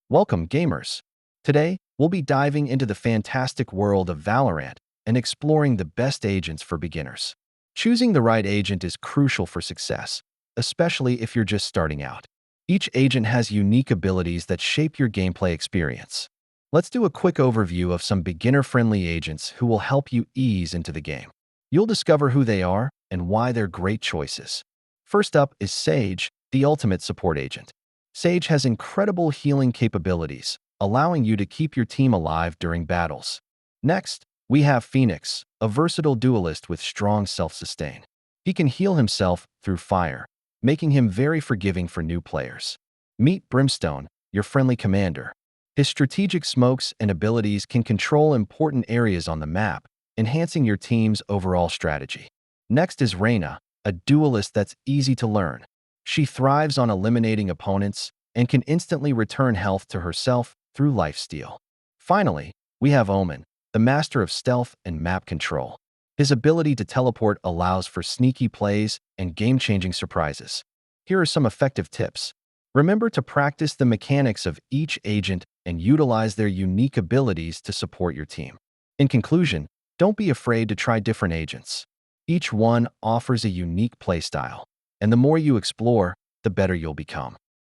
Welcome, gamers. Today, we'll be diving into the fantastic world of Valorant and exploring the best agents for beginners. Choosing the right agent is crucial for success, especially if you're just starting out. Each agent has unique abilities that shape your gameplay experience. Let's do a quick overview of some beginner-friendly agents who will help you ease into the game. You'll discover who they are and why they're great choices. First up is Sage, the ultimate support agent. Sage has incredible healing capabilities, allowing you to keep your team alive during battles. Next, we have Phoenix, a versatile duelist with strong self-sustain. He can heal himself through fire, making him very forgiving for new players. Meet Brimstone, your friendly commander. His strategic smokes and abilities can control important areas on the map, enhancing your team's overall strategy. Next is Reyna, a duelist that's easy to learn. She thrives on eliminating opponents and can instantly return health to herself through lifesteal. Finally, we have Omen, the master of stealth and map control. His ability to teleport allows for sneaky plays and game-changing surprises. Here are some effective tips. Remember to practice the mechanics of each agent and utilize their unique abilities to support your team. In conclusion, don't be afraid to try different agents. Each one offers a unique playstyle, and the more you explore, the better you'll become.